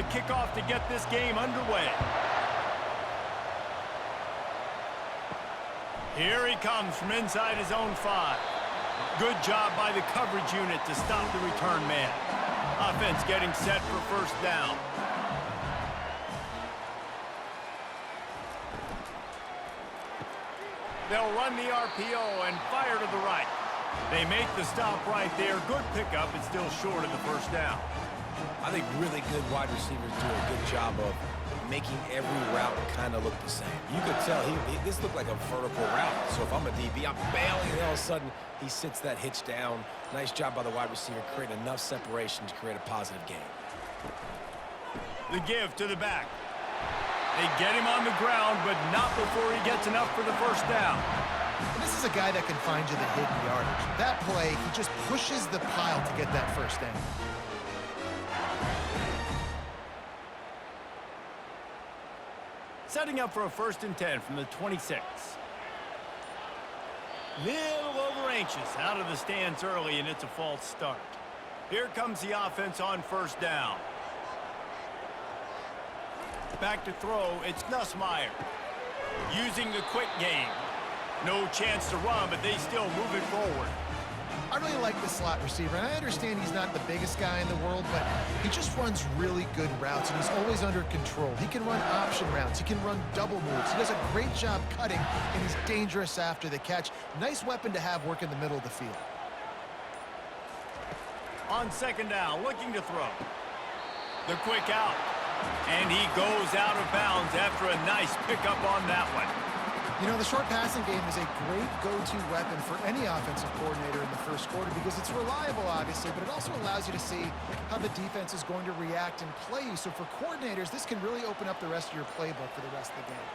to kick off to get this game underway. Here he comes from inside his own 5. Good job by the coverage unit to stop the return man. Offense getting set for first down. They'll run the RPO and fire to the right. They make the stop right there. Good pickup, but still short of the first down. I think really good wide receivers do a good job of making every route kind of look the same. You could tell this looked like a vertical route. So if I'm a DB, I'm bailing, and all of a sudden he sits that hitch down. Nice job by the wide receiver, creating enough separation to create a positive gain. The give to the back. They get him on the ground, but not before he gets enough for the first down. And this is a guy that can find you the hidden yardage. That play, he just pushes the pile to get that first down. Setting up for a 1st and 10 from the 26. Little over anxious out of the stands early, and it's a false start. Here comes the offense on first down. Back to throw, it's Nussmeier. Using the quick game. No chance to run, but they still move it forward. I really like the slot receiver, and I understand he's not the biggest guy in the world, but he just runs really good routes, and he's always under control. He can run option routes. He can run double moves. He does a great job cutting, and he's dangerous after the catch. Nice weapon to have work in the middle of the field. On second down, looking to throw. The quick out. And he goes out of bounds after a nice pickup on that one. You know, the short passing game is a great go-to weapon for any offensive coordinator in the first quarter because it's reliable, obviously, but it also allows you to see how the defense is going to react and play you. So for coordinators, this can really open up the rest of your playbook for the rest of the game.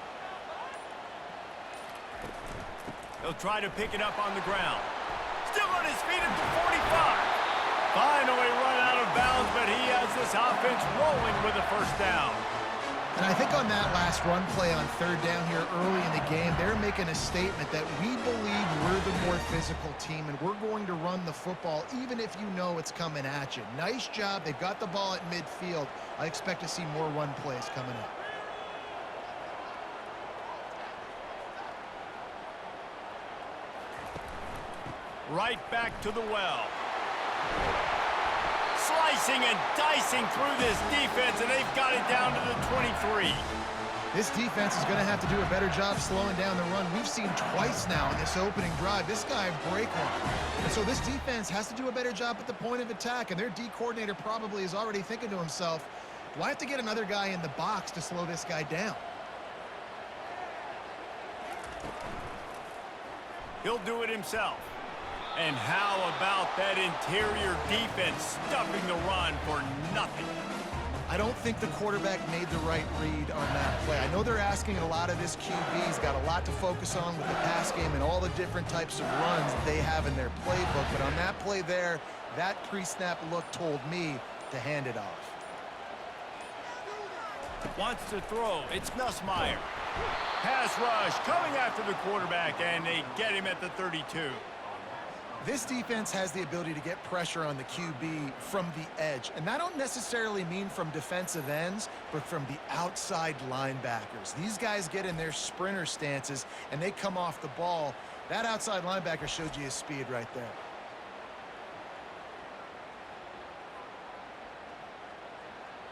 He'll try to pick it up on the ground. Still on his feet at the 45. Finally run out of bounds, but he has this offense rolling with a first down. And I think on that last run play on third down here early in the game, they're making a statement that we believe we're the more physical team and we're going to run the football even if you know it's coming at you. Nice job. They've got the ball at midfield. I expect to see more run plays coming up. Right back to the well. Slicing and dicing through this defense, and they've got it down to the 23. This defense is going to have to do a better job slowing down the run. We've seen twice now in this opening drive this guy break one. And so this defense has to do a better job at the point of attack, and their D coordinator probably is already thinking to himself, do I have to get another guy in the box to slow this guy down? He'll do it himself. And how about that interior defense stuffing the run for nothing? I don't think the quarterback made the right read on that play. I know they're asking a lot of this QB. He's got a lot to focus on with the pass game and all the different types of runs that they have in their playbook. But on that play there, that pre-snap look told me to hand it off. Wants to throw. It's Nussmeier. Pass rush coming after the quarterback, and they get him at the 32. This defense has the ability to get pressure on the QB from the edge. And that don't necessarily mean from defensive ends, but from the outside linebackers. These guys get in their sprinter stances, and they come off the ball. That outside linebacker showed you his speed right there.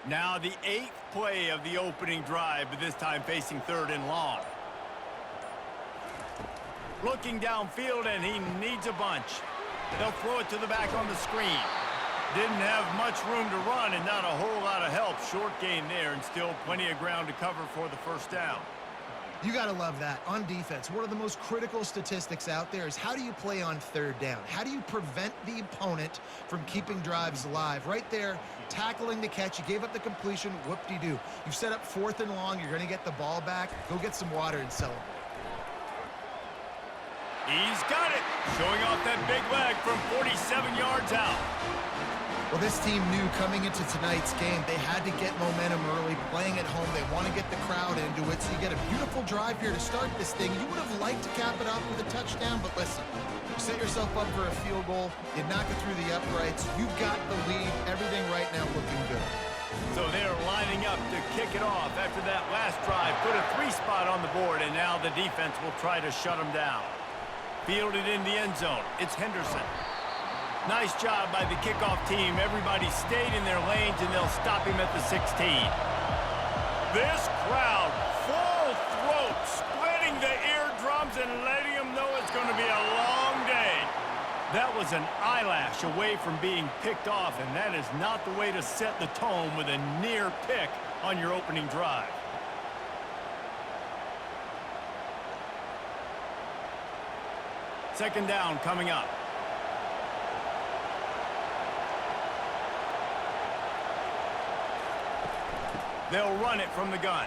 Now the 8th play of the opening drive, but this time facing 3rd and long. Looking downfield, and he needs a bunch. They'll throw it to the back on the screen. Didn't have much room to run and not a whole lot of help. Short gain there and still plenty of ground to cover for the first down. You got to love that. On defense, one of the most critical statistics out there is how do you play on 3rd down? How do you prevent the opponent from keeping drives alive? Right there, tackling the catch. You gave up the completion. Whoop-de-doo. You've set up 4th and long. You're going to get the ball back. Go get some water and celebrate. He's got it. Showing off that big leg from 47 yards out. Well, this team knew coming into tonight's game they had to get momentum early, playing at home. They want to get the crowd into it, so you get a beautiful drive here to start this thing. You would have liked to cap it off with a touchdown, but listen, you set yourself up for a field goal, you knock it through the uprights, you've got the lead, everything right now looking good. So they're lining up to kick it off after that last drive. Put a 3 spot on the board, and now the defense will try to shut them down. Fielded in the end zone. It's Henderson. Nice job by the kickoff team. Everybody stayed in their lanes, and they'll stop him at the 16. This crowd, full throat, splitting the eardrums and letting them know it's going to be a long day. That was an eyelash away from being picked off, and that is not the way to set the tone with a near pick on your opening drive. Second down coming up. They'll run it from the gun.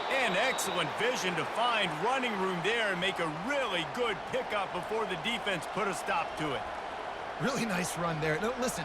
And excellent vision to find running room there and make a really good pickup before the defense put a stop to it. Really nice run there. No, listen,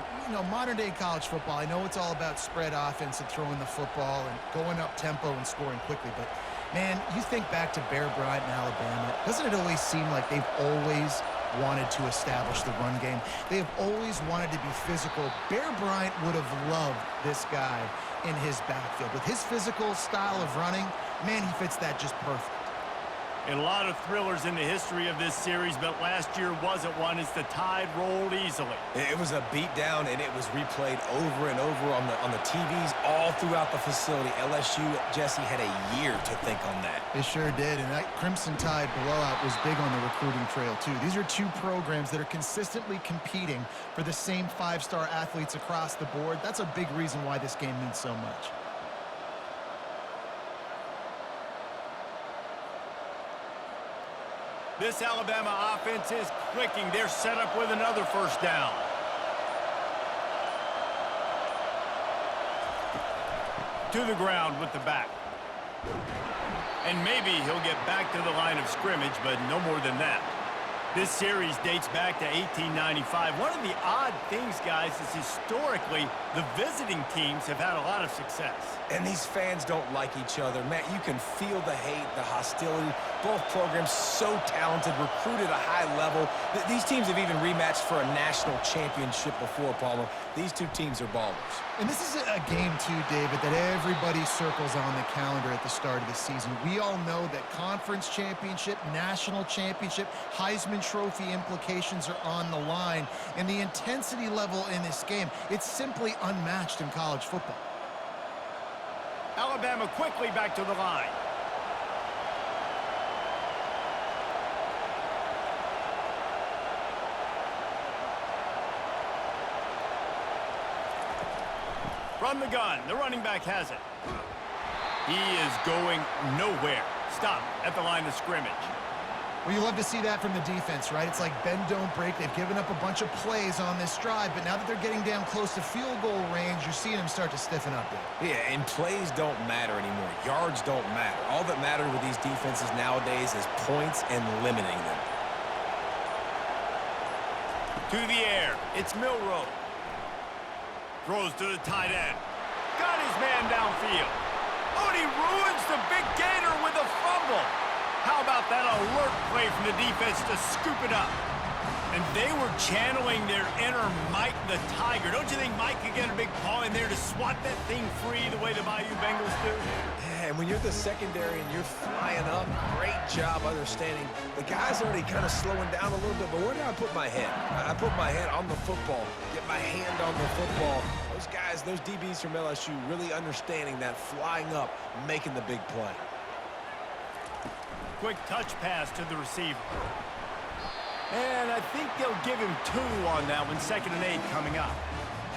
modern-day college football, I know it's all about spread offense and throwing the football and going up tempo and scoring quickly, but, man, you think back to Bear Bryant in Alabama, doesn't it always seem like they've always wanted to establish the run game? They have always wanted to be physical. Bear Bryant would have loved this guy in his backfield. With his physical style of running, man, he fits that just perfect. A lot of thrillers in the history of this series, but last year wasn't one as the tide rolled easily. It was a beatdown, and it was replayed over and over on the TVs all throughout the facility. LSU, Jesse, had a year to think on that. They sure did, and that Crimson Tide blowout was big on the recruiting trail, too. These are two programs that are consistently competing for the same 5-star athletes across the board. That's a big reason why this game means so much. This Alabama offense is clicking. They're set up with another first down. To the ground with the back. And maybe he'll get back to the line of scrimmage, but no more than that. This series dates back to 1895. One of the odd things, guys, is historically the visiting teams have had a lot of success. And these fans don't like each other. Matt, you can feel the hate, the hostility. Both programs so talented, recruited at a high level. These teams have even rematched for a national championship before, Palmer. These two teams are ballers. And this is a game, too, David, that everybody circles on the calendar at the start of the season. We all know that conference championship, national championship, Heisman Trophy implications are on the line. And the intensity level in this game, it's simply unmatched in college football. Alabama quickly back to the line. From the gun, the running back has it. He is going nowhere. Stop at the line of scrimmage. Well, you love to see that from the defense, right? It's like bend, don't break. They've given up a bunch of plays on this drive, but now that they're getting down close to field goal range, you're seeing them start to stiffen up there. Yeah, and plays don't matter anymore. Yards don't matter. All that matters with these defenses nowadays is points and limiting them. To the air, it's Milroe. Throws to the tight end. Got his man downfield. Oh, and he ruins the big gator with a fumble. How about that alert play from the defense to scoop it up? And they were channeling their inner Mike the Tiger. Don't you think Mike could get a big paw in there to swat that thing free the way the Bayou Bengals do? Yeah, and when you're the secondary and you're flying up, great job understanding. The guy's already kind of slowing down a little bit, but where did I put my head? I put my head on the football, get my hand on the football. Those guys, those DBs from LSU really understanding that, flying up, making the big play. Quick touch pass to the receiver. And I think they'll give him 2 on that one. 2nd and 8 coming up.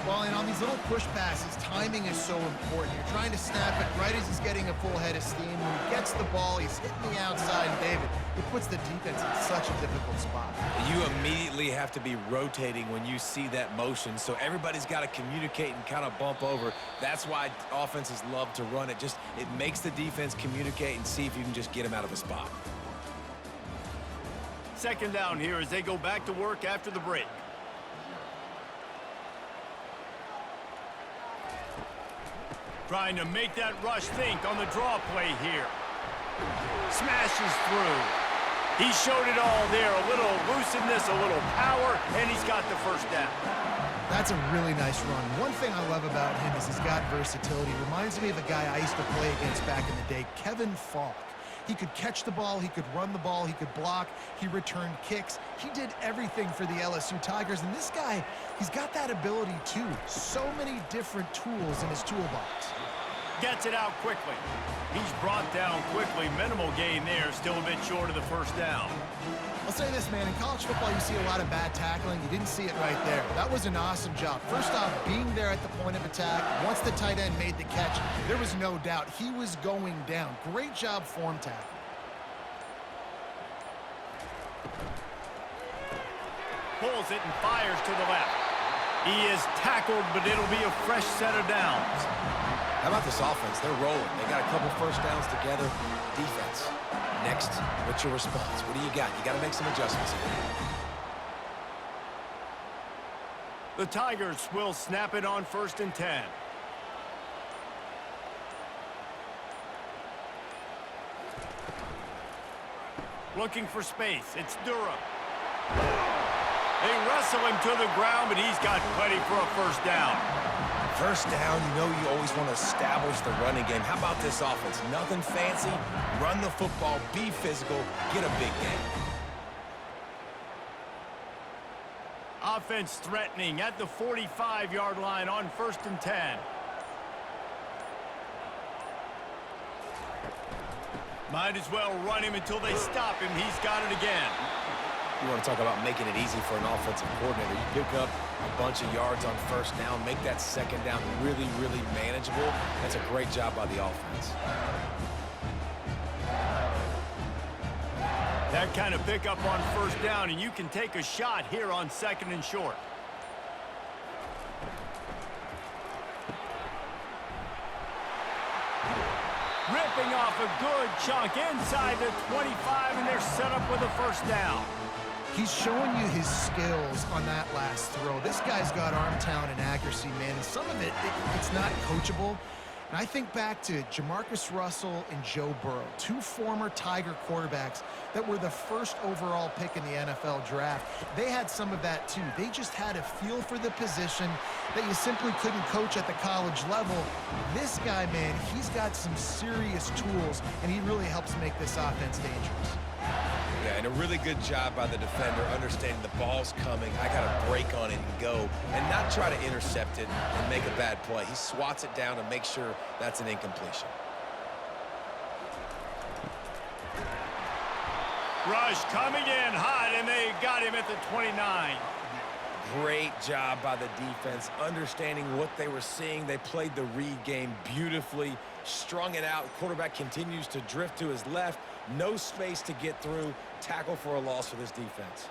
Well, and on these little push passes, timing is so important. You're trying to snap it right as he's getting a full head of steam. When he gets the ball, he's hitting the outside, and David, it puts the defense in such a difficult spot. You immediately have to be rotating when you see that motion, so everybody's got to communicate and kind of bump over. That's why offenses love to run it. It makes the defense communicate and see if you can just get him out of a spot. 2nd down here as they go back to work after the break. Trying to make that rush think on the draw play here. Smashes through. He showed it all there, a little elusiveness, a little power, and he's got the first down. That's a really nice run. One thing I love about him is he's got versatility. Reminds me of a guy I used to play against back in the day, Kevin Falk. He could catch the ball, he could run the ball, he could block, he returned kicks. He did everything for the LSU Tigers, and this guy, he's got that ability too. So many different tools in his toolbox. Gets it out quickly. He's brought down quickly. Minimal gain there, still a bit short of the first down. I'll say this, man, in college football you see a lot of bad tackling. You didn't see it right there. That was an awesome job. First off, being there at the point of attack. Once the tight end made the catch, there was no doubt he was going down. Great job form tackle. Pulls it and fires to the left. He is tackled, but it'll be a fresh set of downs. How about this offense? They're rolling. They got a couple first downs together. Defense. Next, what's your response? What do you got? You got to make some adjustments here. The Tigers will snap it on 1st and 10. Looking for space. It's Durham. They wrestle him to the ground, but he's got plenty for a first down. First down, you know you always want to establish the running game. How about this offense? Nothing fancy. Run the football, be physical, get a big game. Offense threatening at the 45-yard line on 1st and 10. Might as well run him until they stop him. He's got it again. You want to talk about making it easy for an offensive coordinator. You pick up a bunch of yards on first down, make that second down really, really manageable. That's a great job by the offense. That kind of pickup on first down, and you can take a shot here on 2nd and short. Ripping off a good chunk inside the 25, and they're set up with a first down. He's showing you his skills on that last throw. This guy's got arm talent and accuracy, man, and some of it's not coachable. And I think back to Jamarcus Russell and Joe Burrow, two former Tiger quarterbacks that were the first overall pick in the NFL draft. They had some of that too. They just had a feel for the position that you simply couldn't coach at the college level. This guy, man, he's got some serious tools, and he really helps make this offense dangerous. Yeah, and a really good job by the defender understanding the ball's coming. I got to break on it and go and not try to intercept it and make a bad play. He swats it down and makes sure that's an incompletion. Rush coming in hot, and they got him at the 29. Great job by the defense, understanding what they were seeing. They played the read game beautifully, strung it out. Quarterback continues to drift to his left. No space to get through. Tackle for a loss for this defense.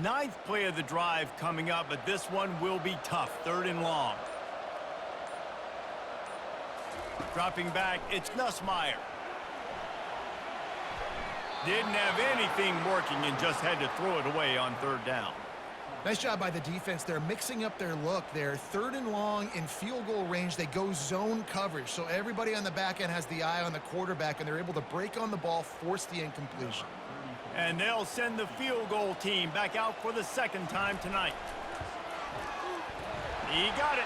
Ninth play of the drive coming up, but this one will be tough. 3rd and long. Dropping back, it's Nussmeier. Didn't have anything working and just had to throw it away on 3rd down. Nice job by the defense. They're mixing up their look. They're 3rd and long in field goal range. They go zone coverage. So everybody on the back end has the eye on the quarterback, and they're able to break on the ball, force the incompletion. And they'll send the field goal team back out for the 2nd time tonight. He got it.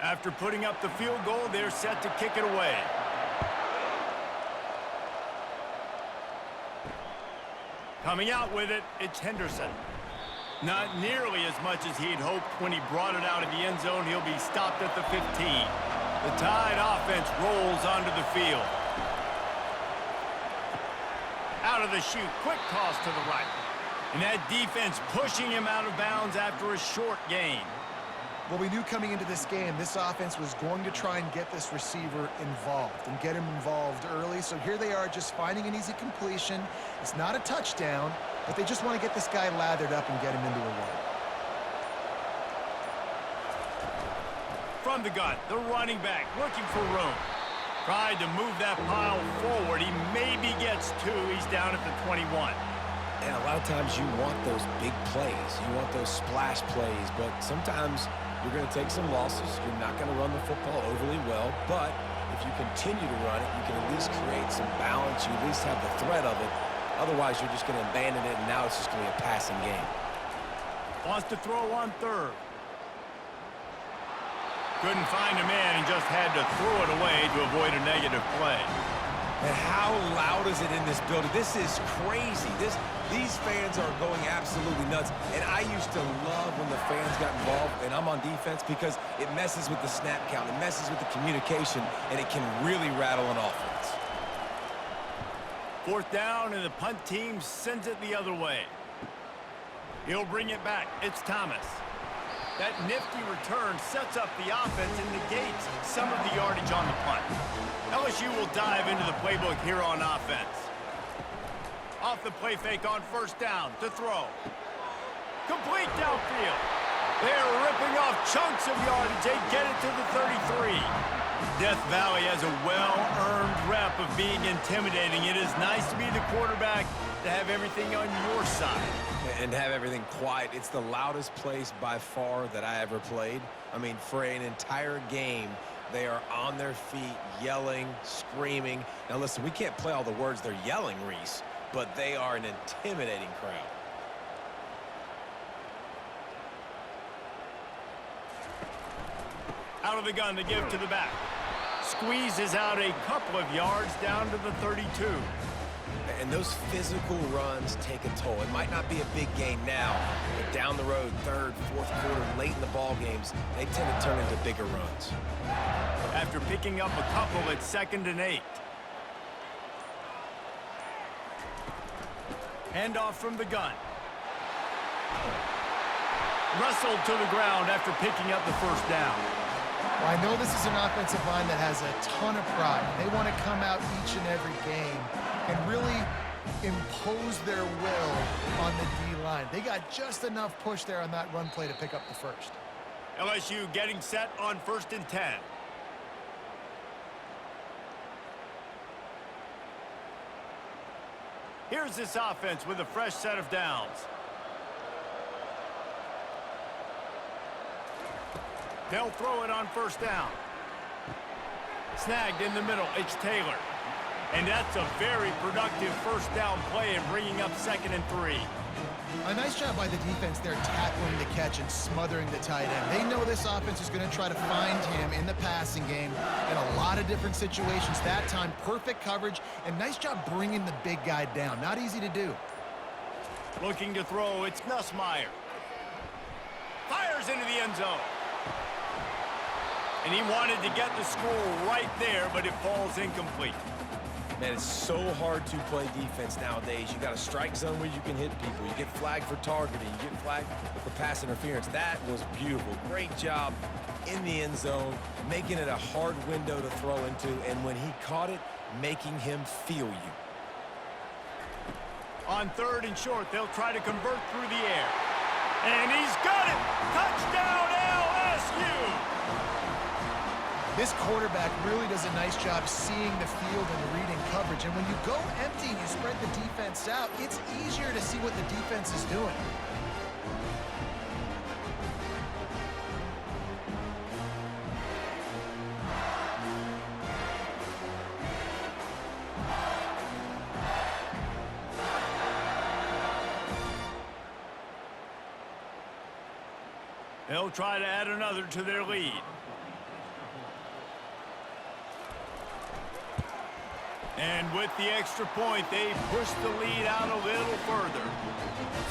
After putting up the field goal, they're set to kick it away. Coming out with it, it's Henderson. Not nearly as much as he'd hoped when he brought it out of the end zone. He'll be stopped at the 15. The Tide offense rolls onto the field. Out of the chute, quick toss to the right. And that defense pushing him out of bounds after a short gain. Well, we knew coming into this game, this offense was going to try and get this receiver involved and get him involved early. So here they are just finding an easy completion. It's not a touchdown, but they just want to get this guy lathered up and get him into a run. From the gun, the running back looking for room. Tried to move that pile forward. He maybe gets two. He's down at the 21. And a lot of times you want those big plays. You want those splash plays, but sometimes you're going to take some losses. You're not going to run the football overly well, but if you continue to run it, you can at least create some balance. You at least have the threat of it. Otherwise, you're just going to abandon it, and now it's just going to be a passing game. Wants to throw on third. Couldn't find a man and just had to throw it away to avoid a negative play. And how loud is it in this building? This is crazy. These fans are going absolutely nuts. And I used to love when the fans got involved, and I'm on defense, because it messes with the snap count. It messes with the communication, and it can really rattle an offense. Fourth down, and the punt team sends it the other way. He'll bring it back. It's Thomas. That nifty return sets up the offense and negates some of the yardage on the punt. LSU will dive into the playbook here on offense. Off the play fake on first down to throw. Complete downfield. They're ripping off chunks of yardage. They get it to the 33. Death Valley has a well-earned rep of being intimidating. It is nice to be the quarterback, to have everything on your side. And have everything quiet. It's the loudest place by far that I ever played. I mean, for an entire game, they are on their feet, yelling, screaming. Now, listen, we can't play all the words they're yelling, Reese, but they are an intimidating crowd. Out of the gun to give to the back. Squeezes out a couple of yards down to the 32. And those physical runs take a toll. It might not be a big game now, but down the road, third, fourth quarter, late in the ball games, they tend to turn into bigger runs. After picking up a couple at 2nd and 8. Handoff from the gun. Wrestled to the ground after picking up the first down. Well, I know this is an offensive line that has a ton of pride. They want to come out each and every game and really impose their will on the D-line. They got just enough push there on that run play to pick up the first. LSU getting set on 1st and 10. Here's this offense with a fresh set of downs. They'll throw it on first down. Snagged in the middle. It's Taylor. And that's a very productive first down play and bringing up 2nd and 3. A nice job by the defense there tackling the catch and smothering the tight end. They know this offense is going to try to find him in the passing game in a lot of different situations. That time, perfect coverage and nice job bringing the big guy down. Not easy to do. Looking to throw, it's Nussmeier. Fires into the end zone. And he wanted to get the score right there, but it falls incomplete. Man, it's so hard to play defense nowadays. You got a strike zone where you can hit people. You get flagged for targeting. You get flagged for pass interference. That was beautiful. Great job in the end zone, making it a hard window to throw into, and when he caught it, making him feel you. On 3rd and short, they'll try to convert through the air. And he's got it! Touchdown, LSU! This quarterback really does a nice job seeing the field and reading coverage. And when you go empty and you spread the defense out, it's easier to see what the defense is doing. They'll try to add another to their lead. And with the extra point, they pushed the lead out a little further.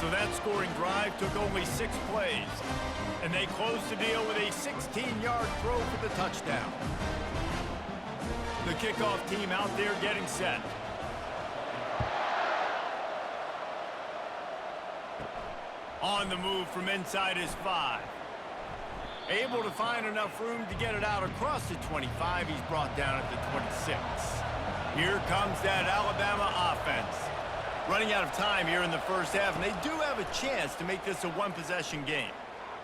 So that scoring drive took only 6 plays. And they closed the deal with a 16-yard throw for the touchdown. The kickoff team out there getting set. On the move from inside his 5. Able to find enough room to get it out across the 25. He's brought down at the 26. Here comes that Alabama offense. Running out of time here in the first half, and they do have a chance to make this a one-possession game.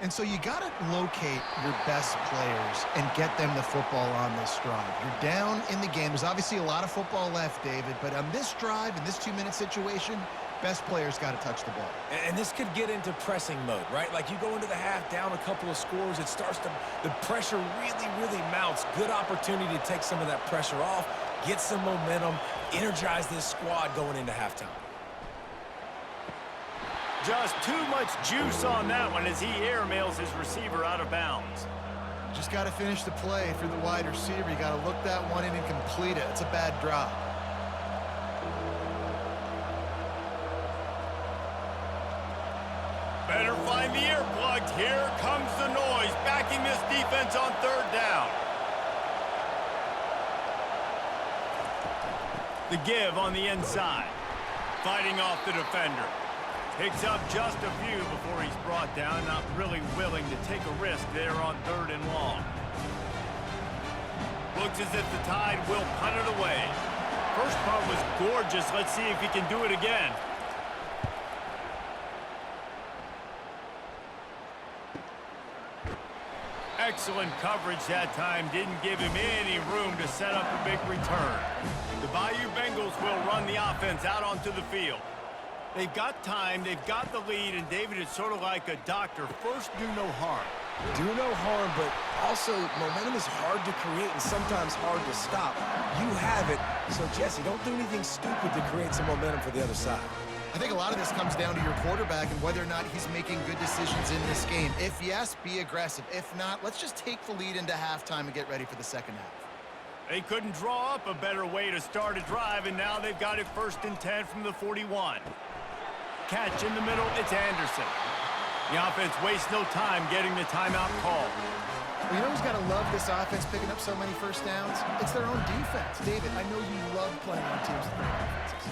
And so you got to locate your best players and get them the football on this drive. You're down in the game. There's obviously a lot of football left, David, but on this drive, in this 2-minute situation, best players got to touch the ball. And this could get into pressing mode, right? Like you go into the half down a couple of scores, it starts to, the pressure really mounts. Good opportunity to take some of that pressure off, get some momentum, energize this squad going into halftime. Just too much juice on that one as he airmails his receiver out of bounds. Just got to finish the play for the wide receiver. You got to look that one in and complete it. It's a bad drop. Better find the earplugs. Here comes the noise, backing this defense on third down. The give on the inside. Fighting off the defender. Picks up just a few before he's brought down. Not really willing to take a risk there on third and long. Looks as if the Tide will punt it away. First punt was gorgeous. Let's see if he can do it again. Excellent coverage that time. Didn't give him any room to set up a big return. The Bayou Bengals will run the offense out onto the field. They've got time, they've got the lead, and David is sort of like a doctor. First, do no harm. Do no harm, but also momentum is hard to create and sometimes hard to stop. You have it, so Jesse, don't do anything stupid to create some momentum for the other side. I think a lot of this comes down to your quarterback and whether or not he's making good decisions in this game. If yes, be aggressive. If not, let's just take the lead into halftime and get ready for the second half. They couldn't draw up a better way to start a drive, and now they've got it 1st and 10 from the 41. Catch in the middle, it's Anderson. The offense wastes no time getting the timeout call. Well, you know who's got to love this offense picking up so many first downs? It's their own defense. David, I know you love playing on teams with great offenses.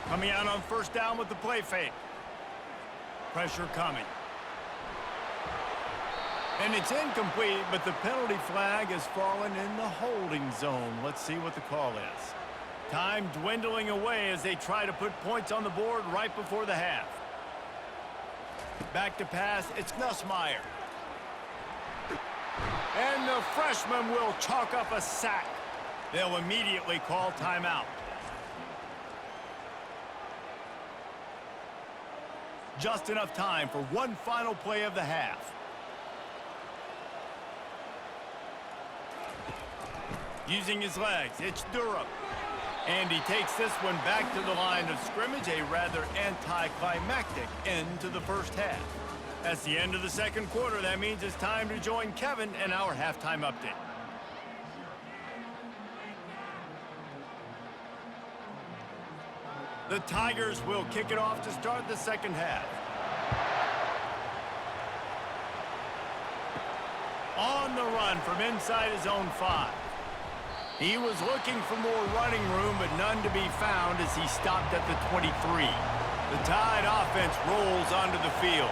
Coming out on 1st down with the play fake. Pressure coming. And it's incomplete, but the penalty flag has fallen in the holding zone. Let's see what the call is. Time dwindling away as they try to put points on the board right before the half. Back to pass, it's Nussmeier. And the freshman will chalk up a sack. They'll immediately call timeout. Just enough time for one final play of the half. Using his legs, it's Durham. And he takes this one back to the line of scrimmage, a rather anticlimactic end to the first half. That's the end of the second quarter. That means it's time to join Kevin in our halftime update. The Tigers will kick it off to start the second half. On the run from inside his own 5. He was looking for more running room, but none to be found as he stopped at the 23. The Tide offense rolls onto the field.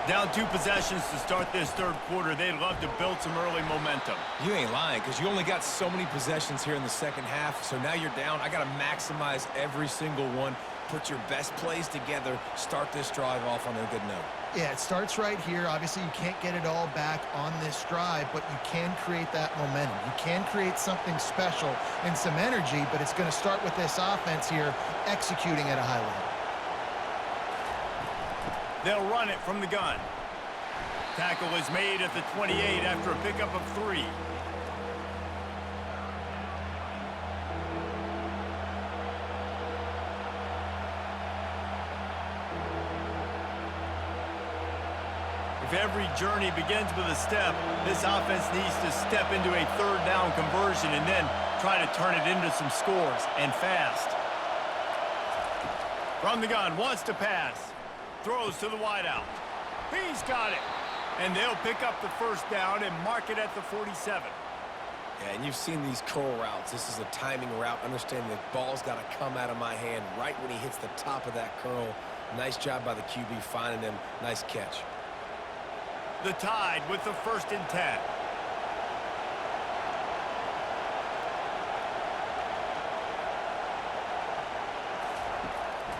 Down 2 possessions to start this third quarter. They'd love to build some early momentum. You ain't lying, because you only got so many possessions here in the second half, so now you're down. I got to maximize every single one. Put your best plays together. Start this drive off on a good note. Yeah, it starts right here. Obviously, you can't get it all back on this drive, but you can create that momentum. You can create something special and some energy, but it's going to start with this offense here executing at a high level. They'll run it from the gun. Tackle is made at the 28 after a pickup of 3. If every journey begins with a step, this offense needs to step into a third down conversion and then try to turn it into some scores, and fast. From the gun, wants to pass. Throws to the wideout. He's got it. And they'll pick up the first down and mark it at the 47. Yeah, and you've seen these curl routes. This is a timing route. Understanding the ball's got to come out of my hand right when he hits the top of that curl. Nice job by the QB finding him. Nice catch. The Tide with the 1st and 10.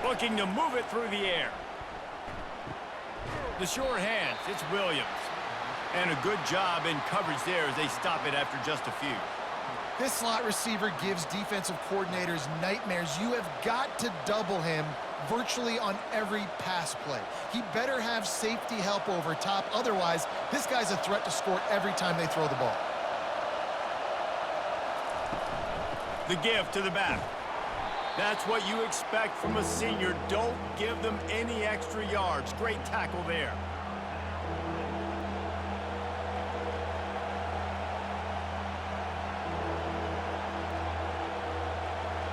Looking to move it through the air. The sure hands, it's Williams. And a good job in coverage there as they stop it after just a few. This slot receiver gives defensive coordinators nightmares. You have got to double him virtually on every pass play. He better have safety help over top. Otherwise, this guy's a threat to score every time they throw the ball. The give to the back. That's what you expect from a senior. Don't give them any extra yards. Great tackle there.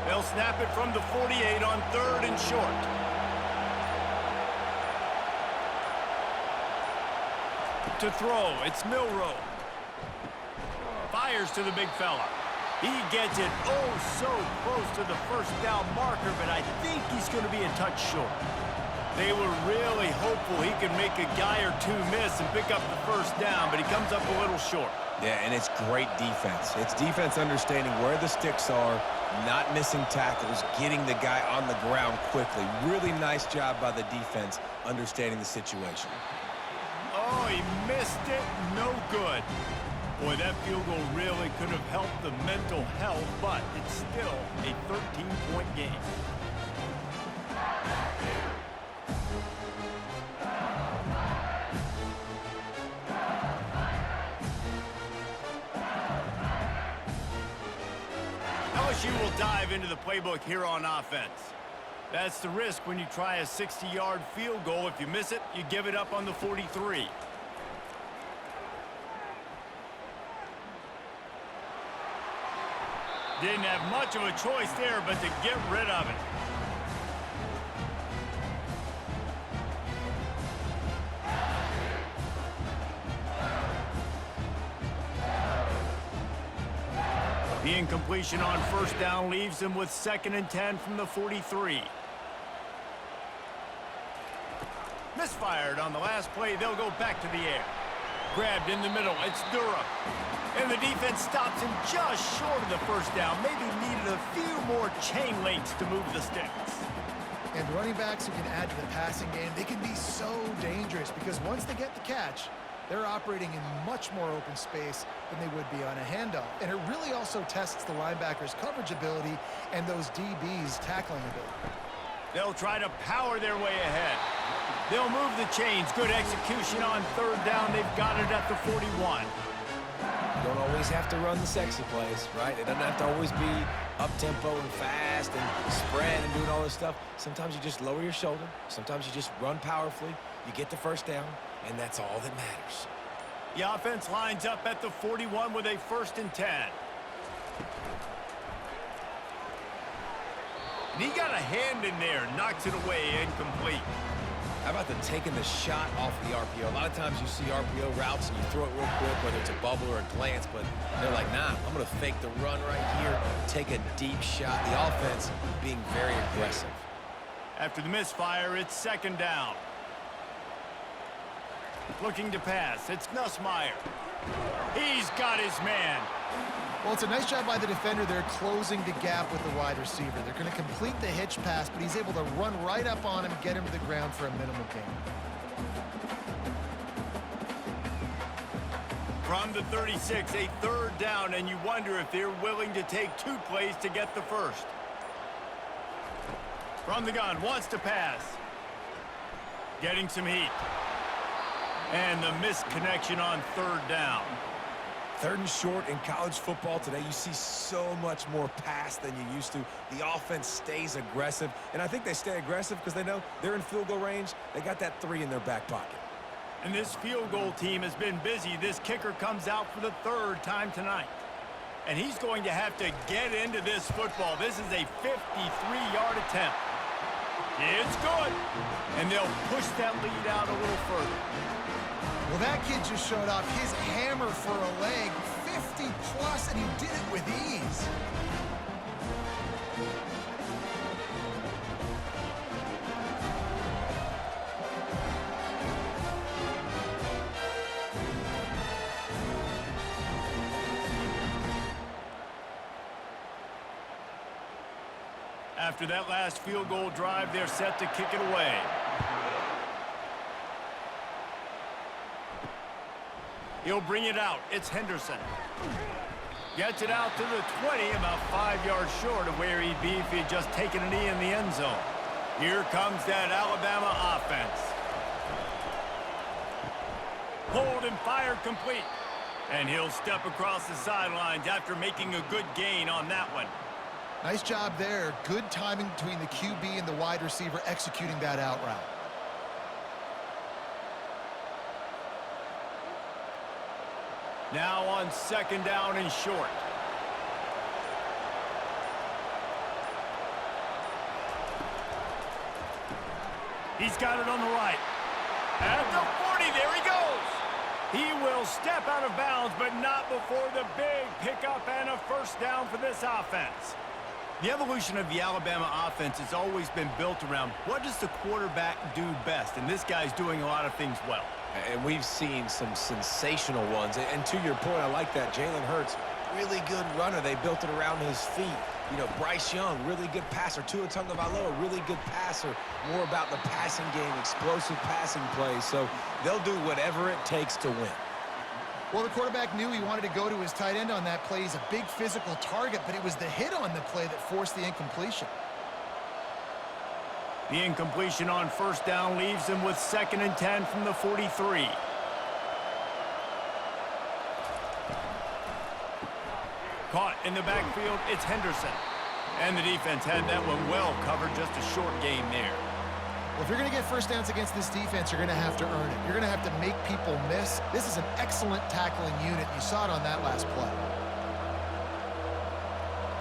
They'll snap it from the 48 on 3rd and short. To throw, it's Milroe. Fires to the big fella. He gets it so close to the 1st down marker, but I think he's going to be a touch short. They were really hopeful he could make a guy or two miss and pick up the 1st down, but he comes up a little short. Yeah, and it's great defense. It's defense understanding where the sticks are, not missing tackles, getting the guy on the ground quickly. Really nice job by the defense understanding the situation. Oh, he missed it. No good. Boy, that field goal really could have helped the mental health, but it's still a 13-point game. LSU will dive into the playbook here on offense. That's the risk when you try a 60-yard field goal. If you miss it, you give it up on the 43. Didn't have much of a choice there, but to get rid of it. The incompletion on 1st down leaves him with 2nd and 10 from the 43. Misfired on the last play. They'll go back to the air. Grabbed in the middle. It's Durham. And the defense stops him just short of the 1st down. Maybe needed a few more chain links to move the sticks. And running backs who can add to the passing game, they can be so dangerous because once they get the catch, they're operating in much more open space than they would be on a handoff. And it really also tests the linebackers' coverage ability and those DBs' tackling ability. They'll try to power their way ahead. They'll move the chains. Good execution on 3rd down. They've got it at the 41. You don't always have to run the sexy plays, right? It doesn't have to always be up-tempo and fast and spread and doing all this stuff. Sometimes you just lower your shoulder. Sometimes you just run powerfully. You get the 1st down, and that's all that matters. The offense lines up at the 41 with a 1st and 10. And he got a hand in there, knocks it away, incomplete. How about the taking the shot off the RPO? A lot of times you see RPO routes and you throw it real quick, whether it's a bubble or a glance, but they're like, nah, I'm going to fake the run right here, take a deep shot. The offense being very aggressive. After the misfire, it's 2nd down. Looking to pass, it's Nussmeier. He's got his man. Well, it's a nice job by the defender. They're closing the gap with the wide receiver. They're going to complete the hitch pass, but he's able to run right up on him, get him to the ground for a minimal gain. From the 36, a 3rd down, and you wonder if they're willing to take 2 plays to get the 1st. From the gun, wants to pass. Getting some heat. And the misconnection on 3rd down. 3rd and short in college football today, you see so much more pass than you used to. The offense stays aggressive, and I think they stay aggressive because they know they're in field goal range. They got that 3 in their back pocket. And this field goal team has been busy. This kicker comes out for the 3rd time tonight. And he's going to have to get into this football. This is a 53-yard attempt. It's good. And they'll push that lead out a little further. Well, that kid just showed off his hammer for a leg, 50-plus, and he did it with ease. After that last field goal drive, they're set to kick it away. He'll bring it out. It's Henderson. Gets it out to the 20, about 5 yards short of where he'd be if he'd just taken a knee in the end zone. Here comes that Alabama offense. Hold and fire complete. And he'll step across the sidelines after making a good gain on that one. Nice job there. Good timing between the QB and the wide receiver executing that out route. Now on second down and short. He's got it on the right. At the 40, there he goes. He will step out of bounds, but not before the big pickup and a first down for this offense. The evolution of the Alabama offense has always been built around what does the quarterback do best, and this guy's doing a lot of things well. And we've seen some sensational ones. And to your point, I like that. Jalen Hurts, really good runner. They built it around his feet. You know, Bryce Young, really good passer. Tua Tagovailoa, really good passer. More about the passing game, explosive passing plays. So they'll do whatever it takes to win. Well, the quarterback knew he wanted to go to his tight end on that play. He's a big physical target, but it was the hit on the play that forced the incompletion. The incompletion on first down leaves him with 2nd and 10 from the 43. Caught in the backfield, it's Henderson. And the defense had that one well covered, just a short game there. Well, if you're going to get first downs against this defense, you're going to have to earn it. You're going to have to make people miss. This is an excellent tackling unit. You saw it on that last play.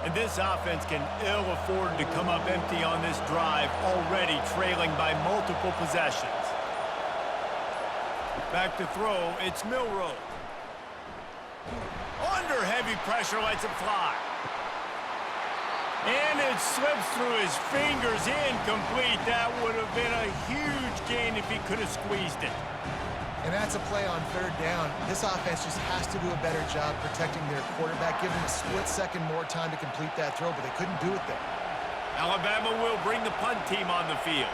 And this offense can ill afford to come up empty on this drive, already trailing by multiple possessions. Back to throw, it's Milroe. Under heavy pressure, lets it fly. And it slips through his fingers, incomplete. That would have been a huge gain if he could have squeezed it. And that's a play on third down. This offense just has to do a better job protecting their quarterback, give him a split second more time to complete that throw, but they couldn't do it there. Alabama will bring the punt team on the field.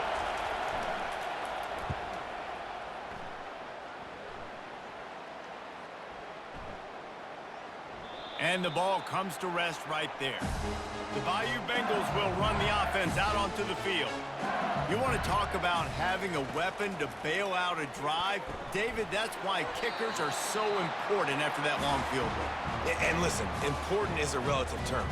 And the ball comes to rest right there. The Bayou Bengals will run the offense out onto the field. You want to talk about having a weapon to bail out a drive? David, that's why kickers are so important after that long field goal. And listen, important is a relative term.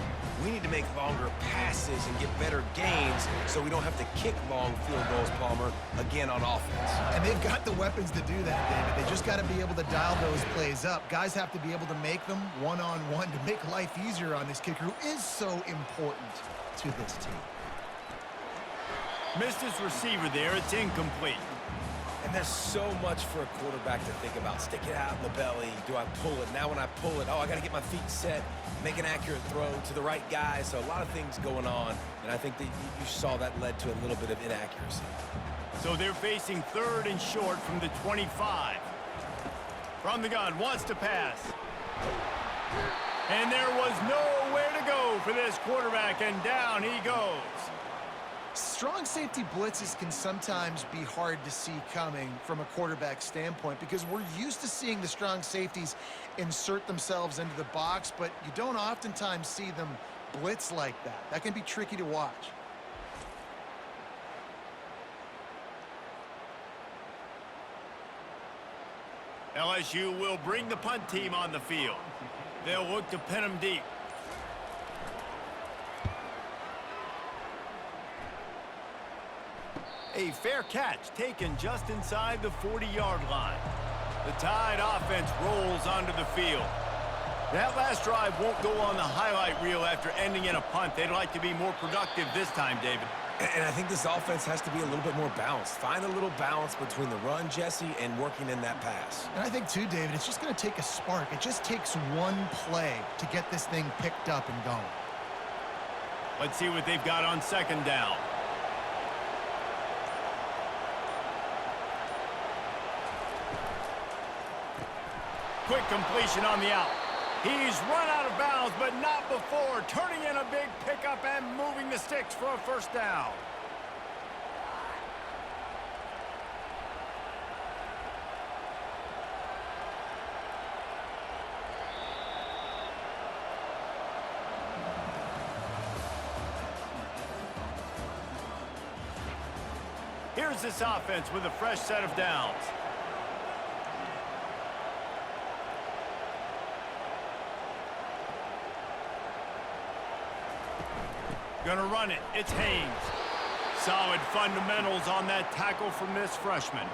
We need to make longer passes and get better gains so we don't have to kick long field goals, Palmer, again on offense. And they've got the weapons to do that, David. They just got to be able to dial those plays up. Guys have to be able to make them one-on-one to make life easier on this kicker who is so important to this team. Missed his receiver there. It's incomplete. And there's so much for a quarterback to think about. Stick it out in the belly. Do I pull it? Now when I pull it, oh, I got to get my feet set, make an accurate throw to the right guy. So a lot of things going on. And I think that you saw that led to a little bit of inaccuracy. So they're facing 3rd and short from the 25. From the gun, wants to pass. And there was nowhere to go for this quarterback, and down he goes. Strong safety blitzes can sometimes be hard to see coming from a quarterback standpoint because we're used to seeing the strong safeties insert themselves into the box, but you don't oftentimes see them blitz like that. That can be tricky to watch. LSU will bring the punt team on the field. They'll look to pin them deep. A fair catch taken just inside the 40-yard line. The Tide offense rolls onto the field. That last drive won't go on the highlight reel after ending in a punt. They'd like to be more productive this time, David. And I think this offense has to be a little bit more balanced. Find a little balance between the run, Jesse, and working in that pass. And I think, too, David, it's just going to take a spark. It just takes one play to get this thing picked up and going. Let's see what they've got on second down. Quick completion on the out. He's run out of bounds, but not before turning in a big pickup and moving the sticks for a first down. Here's this offense with a fresh set of downs. Gonna run it. It's Haynes. Solid fundamentals on that tackle from this freshman.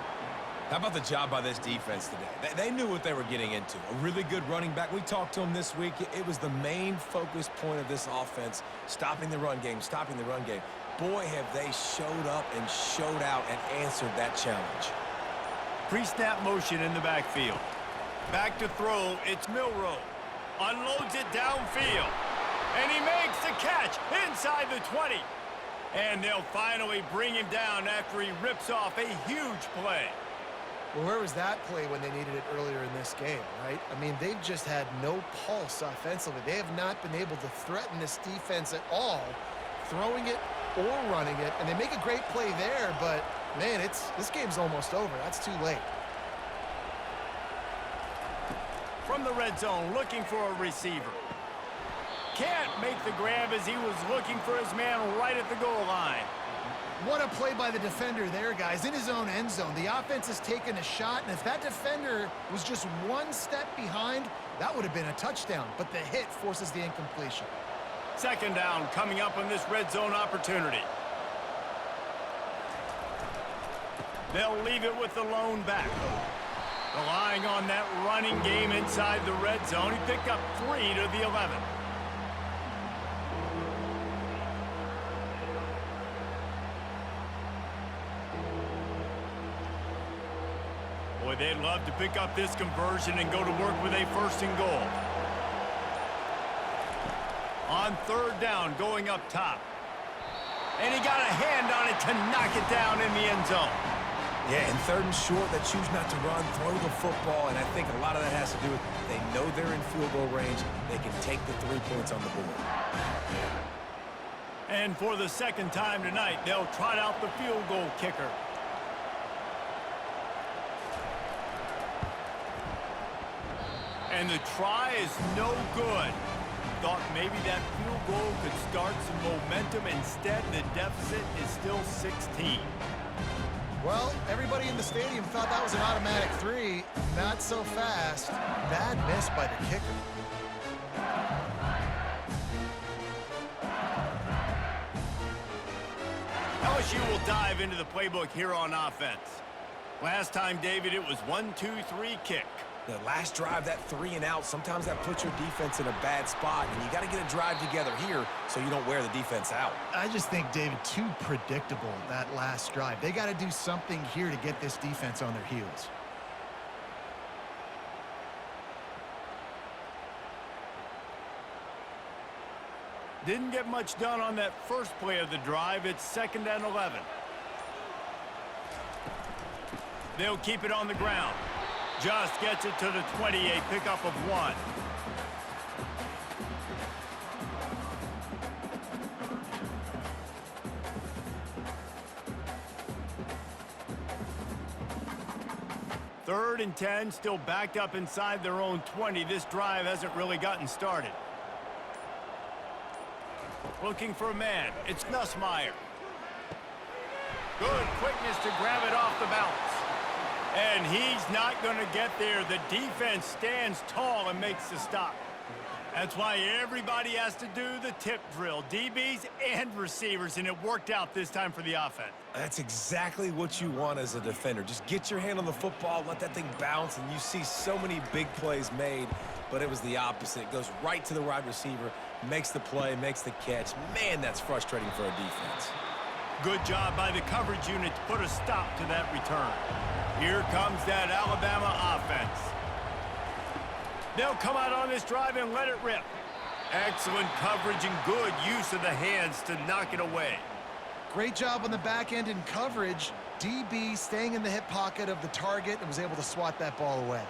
How about the job by this defense today? They knew what they were getting into. A really good running back. We talked to him this week. It was the main focus point of this offense, stopping the run game, stopping the run game. Boy, have they showed up and showed out and answered that challenge. Pre-snap motion in the backfield. Back to throw, it's Milroe. Unloads it downfield. And he makes the catch inside the 20. And they'll finally bring him down after he rips off a huge play. Well, where was that play when they needed it earlier in this game, right? I mean, they've just had no pulse offensively. They have not been able to threaten this defense at all, throwing it or running it. And they make a great play there, but, man, this game's almost over. That's too late. From the red zone, looking for a receiver. Can't make the grab as he was looking for his man right at the goal line. What a play by the defender there, guys, in his own end zone. The offense has taken a shot, and if that defender was just one step behind, that would have been a touchdown. But the hit forces the incompletion. Second down coming up on this red zone opportunity. They'll leave it with the lone back. Relying on that running game inside the red zone, he picked up 3 to the 11. Boy, they'd love to pick up this conversion and go to work with a first and goal. On third down, going up top. And he got a hand on it to knock it down in the end zone. Yeah, and third and short, they choose not to run, throw the football, and I think a lot of that has to do with they know they're in field goal range. They can take the 3 points on the board. And for the second time tonight, they'll trot out the field goal kicker. And the try is no good. Thought maybe that field goal could start some momentum. Instead, the deficit is still 16. Well, everybody in the stadium thought that was an automatic 3. Not so fast. Bad miss by the kicker. LSU will dive into the playbook here on offense. Last time, David, it was 1-2-3 kick. The last drive, that 3 and out, sometimes that puts your defense in a bad spot, and you got to get a drive together here so you don't wear the defense out. I just think, David, too predictable, that last drive. They got to do something here to get this defense on their heels. Didn't get much done on that first play of the drive. It's 2nd and 11. They'll keep it on the ground. Just gets it to the 20, a pickup of 1. Third and 10, still backed up inside their own 20. This drive hasn't really gotten started. Looking for a man. It's Nussmeier. Good quickness to grab it off the bounce. And he's not going to get there. The defense stands tall and makes the stop. That's why everybody has to do the tip drill, DBs and receivers, and it worked out this time for the offense. That's exactly what you want as a defender. Just get your hand on the football, let that thing bounce, and you see so many big plays made, but it was the opposite. It goes right to the wide receiver, makes the play, makes the catch. Man, that's frustrating for a defense. Good job by the coverage unit to put a stop to that return. Here comes that Alabama offense. They'll come out on this drive and let it rip. Excellent coverage and good use of the hands to knock it away. Great job on the back end in coverage. DB staying in the hip pocket of the target and was able to swat that ball away.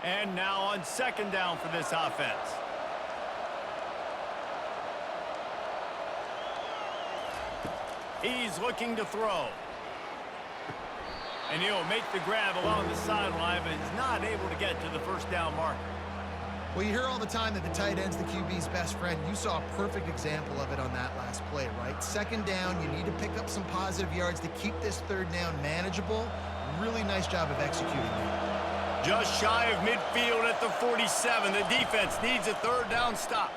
And now on second down for this offense. He's looking to throw. And he'll make the grab along the sideline, but he's not able to get to the first down marker. Well, you hear all the time that the tight end's the QB's best friend. You saw a perfect example of it on that last play, right? Second down, you need to pick up some positive yards to keep this third down manageable. Really nice job of executing that. Just shy of midfield at the 47. The defense needs a third down stop.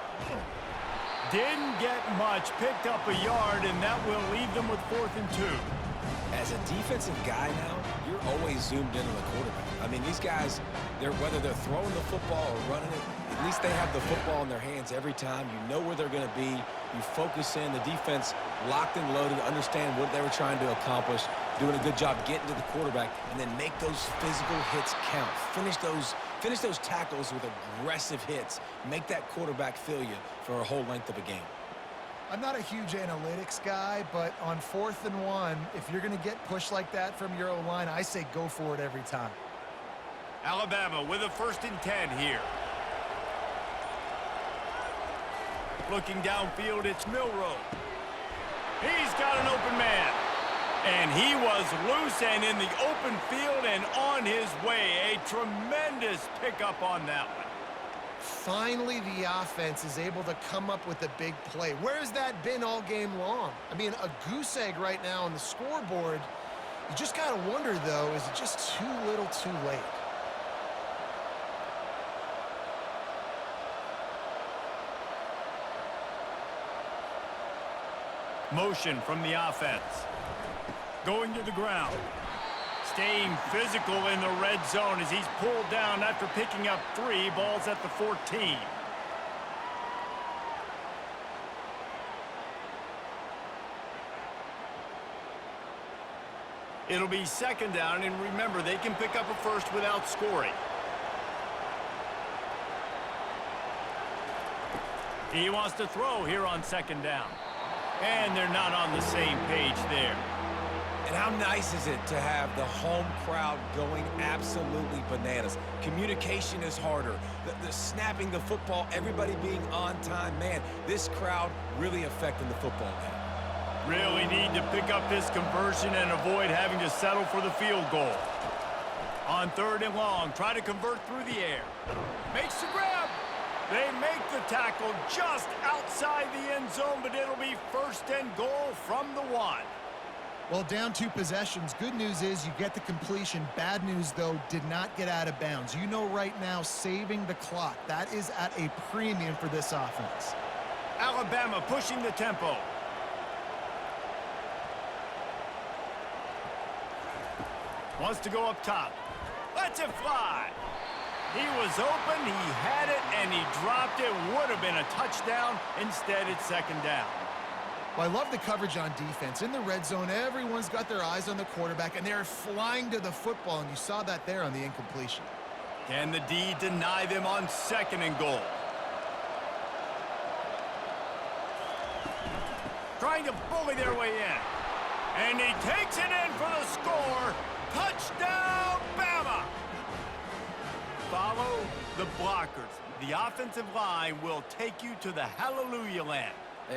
Didn't get much, picked up a yard, and that will leave them with 4th and 2. As a defensive guy now, you're always zoomed in on the quarterback. I mean, these guys, whether they're throwing the football or running it, at least they have the football in their hands every time. You know where they're going to be. You focus in. The defense locked and loaded, understand what they were trying to accomplish, doing a good job getting to the quarterback, and then make those physical hits count. Finish those tackles with aggressive hits. Make that quarterback feel you for a whole length of a game. I'm not a huge analytics guy, but on 4th and 1, if you're going to get pushed like that from your O-line, I say go for it every time. Alabama with a 1st and 10 here. Looking downfield, it's Milroe. He's got an open man. And he was loose and in the open field and on his way. A tremendous pickup on that one. Finally, the offense is able to come up with a big play. Where's that been all game long? I mean, a goose egg right now on the scoreboard. You just got to wonder, though, is it just too little too late? Motion from the offense. Going to the ground. Staying physical in the red zone as he's pulled down after picking up 3 balls at the 14. It'll be second down, and remember, they can pick up a first without scoring. He wants to throw here on second down. And they're not on the same page there. And how nice is it to have the home crowd going absolutely bananas? Communication is harder. The snapping the football, everybody being on time. Man, this crowd really affecting the football game. Really need to pick up this conversion and avoid having to settle for the field goal. On 3rd and long, try to convert through the air. Makes the grab. They make the tackle just outside the end zone, but it'll be 1st and goal from the 1. Well, down 2 possessions. Good news is you get the completion. Bad news, though, did not get out of bounds. You know right now, saving the clock. That is at a premium for this offense. Alabama pushing the tempo. Wants to go up top. Lets it fly. He was open, he had it, and he dropped it. Would have been a touchdown. Instead, it's second down. Well, I love the coverage on defense. In the red zone, everyone's got their eyes on the quarterback, and they're flying to the football, and you saw that there on the incompletion. Can the D deny them on 2nd and goal? Trying to bully their way in. And he takes it in for the score. Touchdown, Bama! Follow the blockers. The offensive line will take you to the hallelujah land.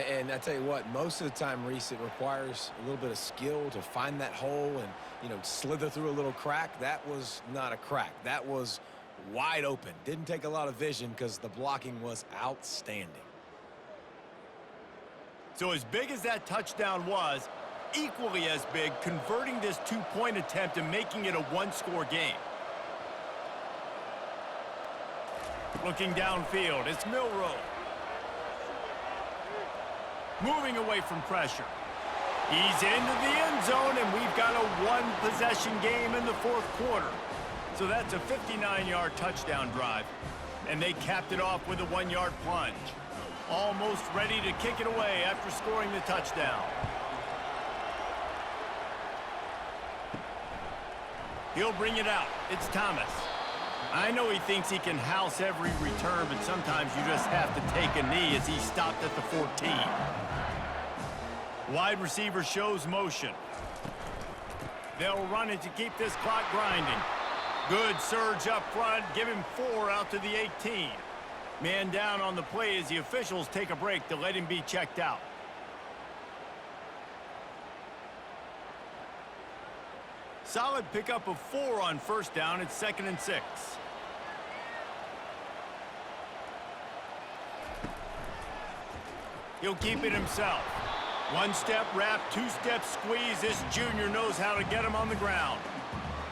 And I tell you what, most of the time, Reese, it requires a little bit of skill to find that hole and, slither through a little crack. That was not a crack. That was wide open. Didn't take a lot of vision because the blocking was outstanding. So as big as that touchdown was, equally as big, converting this 2-point attempt and making it a 1-score game. Looking downfield, it's Milroe. Moving away from pressure. He's into the end zone, and we've got a 1-possession game in the 4th quarter. So that's a 59-yard touchdown drive. And they capped it off with a 1-yard plunge. Almost ready to kick it away after scoring the touchdown. He'll bring it out. It's Thomas. I know he thinks he can house every return, but sometimes you just have to take a knee as he stopped at the 14. Wide receiver shows motion. They'll run it to keep this clock grinding. Good surge up front. Give him 4 out to the 18. Man down on the play as the officials take a break to let him be checked out. Solid pickup of 4 on first down. It's 2nd and 6. He'll keep it himself. 1-step wrap, 2-step squeeze. This junior knows how to get him on the ground.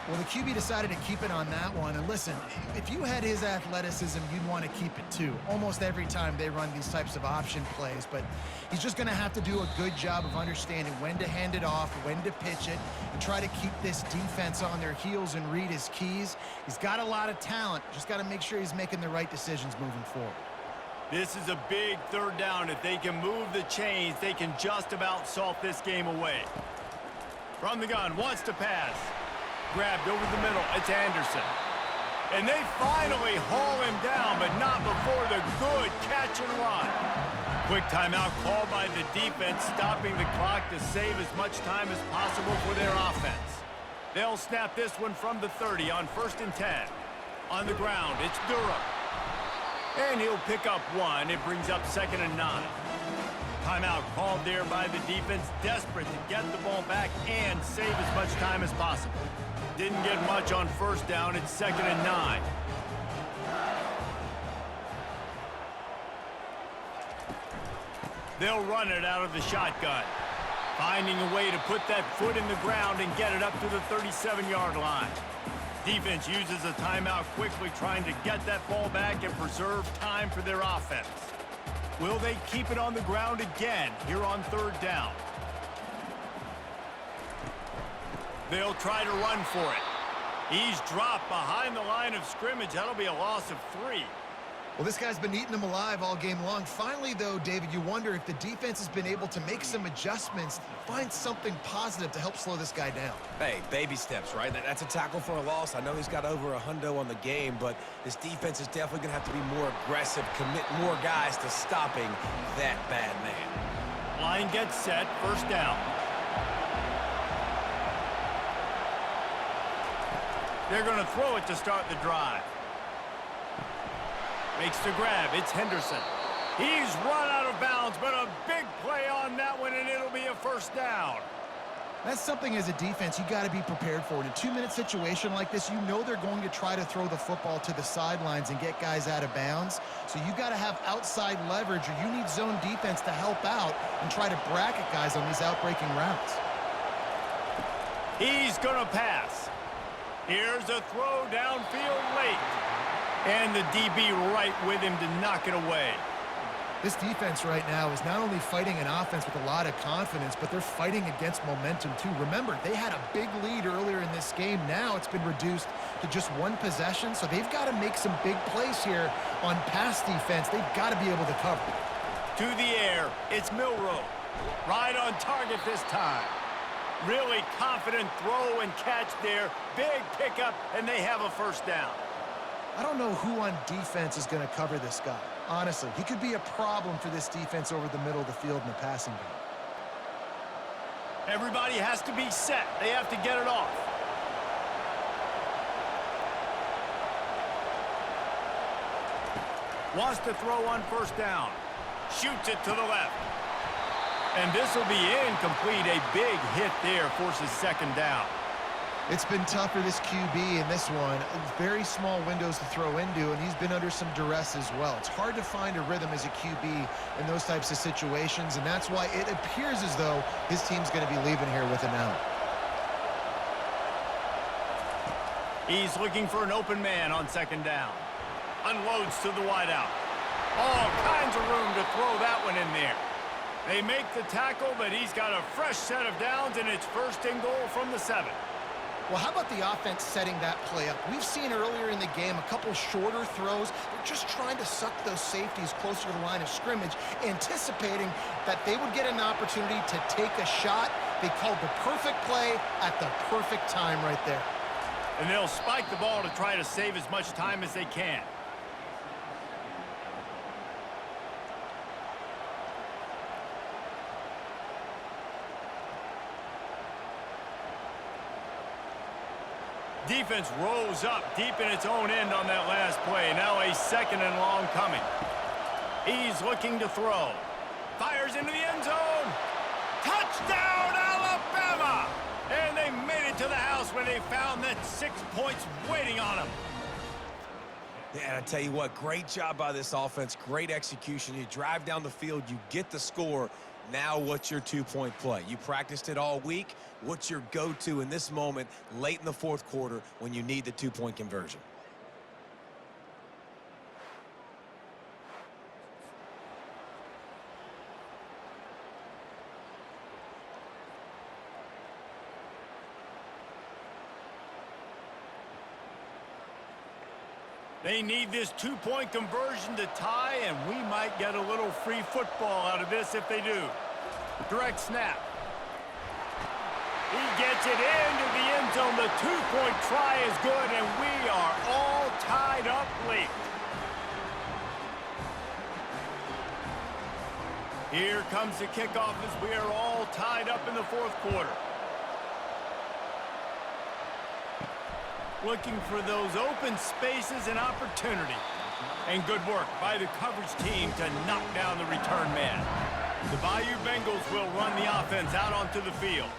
Well, the QB decided to keep it on that one. And listen, if you had his athleticism, you'd want to keep it too. Almost every time they run these types of option plays. But he's just going to have to do a good job of understanding when to hand it off, when to pitch it, and try to keep this defense on their heels and read his keys. He's got a lot of talent. Just got to make sure he's making the right decisions moving forward. This is a big 3rd down. If they can move the chains, they can just about salt this game away. From the gun, wants to pass. Grabbed over the middle. It's Anderson. And they finally haul him down, but not before the good catch and run. Quick timeout called by the defense, stopping the clock to save as much time as possible for their offense. They'll snap this one from the 30 on 1st and 10. On the ground, it's Durham. And he'll pick up 1. It brings up 2nd and 9. Timeout called there by the defense, desperate to get the ball back and save as much time as possible. Didn't get much on 1st down. It's 2nd and 9. They'll run it out of the shotgun. Finding a way to put that foot in the ground and get it up to the 37-yard line. Defense uses a timeout quickly, trying to get that ball back and preserve time for their offense. Will they keep it on the ground again here on 3rd down? They'll try to run for it. He's dropped behind the line of scrimmage. That'll be a loss of 3. Well, this guy's been eating them alive all game long. Finally, though, David, you wonder if the defense has been able to make some adjustments, find something positive to help slow this guy down. Hey, baby steps, right? That's a tackle for a loss. I know he's got over a hundo on the game, but this defense is definitely going to have to be more aggressive, commit more guys to stopping that bad man. Line gets set, 1st down. They're going to throw it to start the drive. Makes the grab. It's Henderson. He's run out of bounds, but a big play on that one, and it'll be a 1st down. That's something as a defense you got to be prepared for. In a 2-minute situation like this, you know they're going to try to throw the football to the sidelines and get guys out of bounds. So you got to have outside leverage, or you need zone defense to help out and try to bracket guys on these outbreaking routes. He's going to pass. Here's a throw downfield late. And the DB right with him to knock it away. This defense right now is not only fighting an offense with a lot of confidence, but they're fighting against momentum too. Remember, they had a big lead earlier in this game. Now it's been reduced to just 1 possession, so they've got to make some big plays here on pass defense. They've got to be able to cover. To the air, it's Milroe. Right on target this time. Really confident throw and catch there. Big pickup, and they have a 1st down. I don't know who on defense is going to cover this guy. Honestly, he could be a problem for this defense over the middle of the field in the passing game. Everybody has to be set. They have to get it off. Wants to throw on 1st down. Shoots it to the left. And this will be incomplete. A big hit there forces 2nd down. It's been tough for this QB in this one. Very small windows to throw into, and he's been under some duress as well. It's hard to find a rhythm as a QB in those types of situations, and that's why it appears as though his team's going to be leaving here with him out. He's looking for an open man on 2nd down. Unloads to the wideout. All kinds of room to throw that one in there. They make the tackle, but he's got a fresh set of downs, and it's 1st and goal from the 7. Well, how about the offense setting that play up? We've seen earlier in the game a couple shorter throws. They're just trying to suck those safeties closer to the line of scrimmage, anticipating that they would get an opportunity to take a shot. They called the perfect play at the perfect time right there. And they'll spike the ball to try to save as much time as they can. Defense rolls up deep in its own end on that last play. Now a 2nd and long coming. He's looking to throw. Fires into the end zone. Touchdown, Alabama! And they made it to the house when they found that 6 points waiting on them. Yeah, and I tell you what, great job by this offense. Great execution. You drive down the field, you get the score. Now what's your 2-point play? You practiced it all week. What's your go-to in this moment late in the 4th quarter when you need the 2-point conversion? They need this 2-point conversion to tie, and we might get a little free football out of this if they do. Direct snap. He gets it into the end zone. The 2-point try is good, and we are all tied up late. Here comes the kickoff as we are all tied up in the 4th quarter. Looking for those open spaces and opportunity. And good work by the coverage team to knock down the return man. The Bayou Bengals will run the offense out onto the field.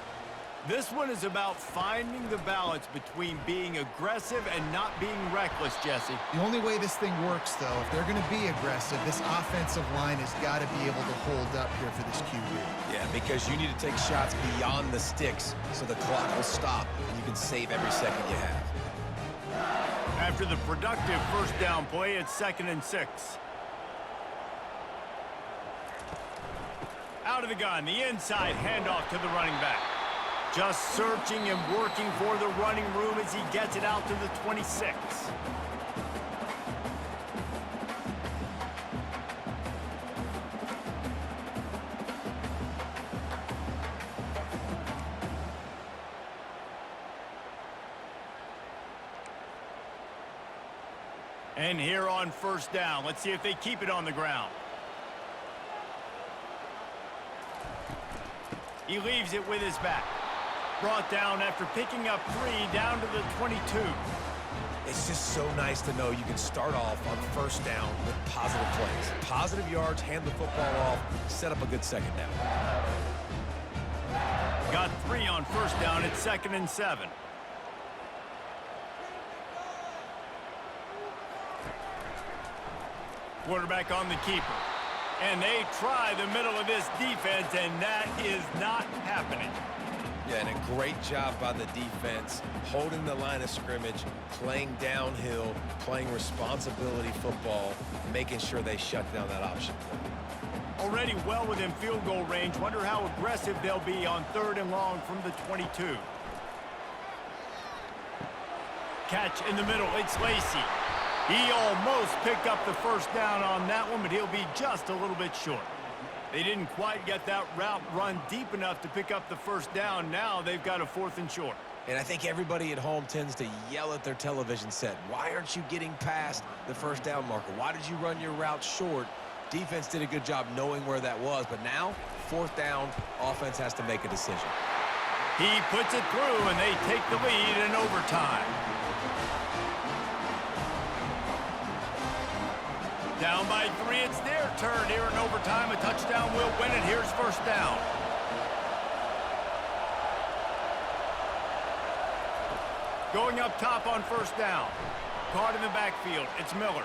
This one is about finding the balance between being aggressive and not being reckless, Jesse. The only way this thing works, though, if they're going to be aggressive, this offensive line has got to be able to hold up here for this QB. Yeah, because you need to take shots beyond the sticks so the clock will stop and you can save every second you have. After the productive 1st down play, it's 2nd and 6. Out of the gun, the inside handoff to the running back. Just searching and working for the running room as he gets it out to the 26. And here on 1st down, let's see if they keep it on the ground. He leaves it with his back. Brought down after picking up 3 down to the 22. It's just so nice to know you can start off on 1st down with positive plays. Positive yards, hand the football off, set up a good 2nd down. Got 3 on 1st down. It's 2nd and 7. Quarterback on the keeper. And they try the middle of this defense, and that is not happening. Yeah, and a great job by the defense, holding the line of scrimmage, playing downhill, playing responsibility football, making sure they shut down that option. Already well within field goal range. Wonder how aggressive they'll be on 3rd and long from the 22. Catch in the middle. It's Lacy. He almost picked up the 1st down on that one, but he'll be just a little bit short. They didn't quite get that route run deep enough to pick up the 1st down. Now they've got a 4th and short. And I think everybody at home tends to yell at their television set. Why aren't you getting past the 1st down marker? Why did you run your route short? Defense did a good job knowing where that was, but now 4th down, offense has to make a decision. He puts it through, and they take the lead in overtime. Down by 3, it's their turn here in overtime. A touchdown will win it. Here's 1st down. Going up top on 1st down. Caught in the backfield. It's Miller.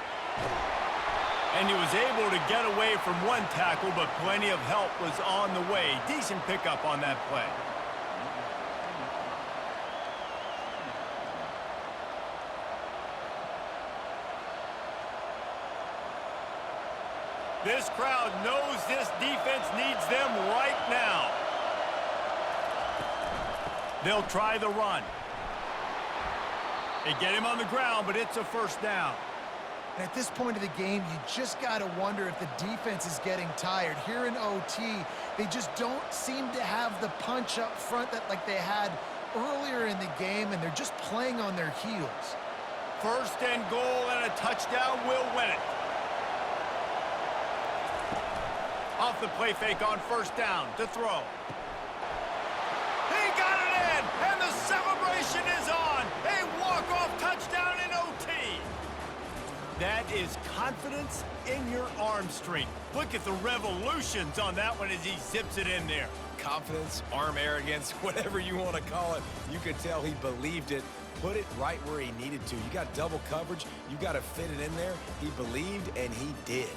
And he was able to get away from one tackle, but plenty of help was on the way. Decent pickup on that play. This crowd knows this defense needs them right now. They'll try the run. They get him on the ground, but it's a 1st down. And at this point of the game, you just got to wonder if the defense is getting tired. Here in OT, they just don't seem to have the punch up front that like they had earlier in the game, and they're just playing on their heels. 1st and goal, and a touchdown will win it. Off the play fake on 1st down to throw. He got it in, and the celebration is on. A walk That is confidence in your arm strength. Look at the revolutions on that one as he zips it in there. Confidence, arm arrogance, whatever you want to call it. You could tell he believed it, put it right where he needed to. You got double coverage. You got to fit it in there. He believed, and he did.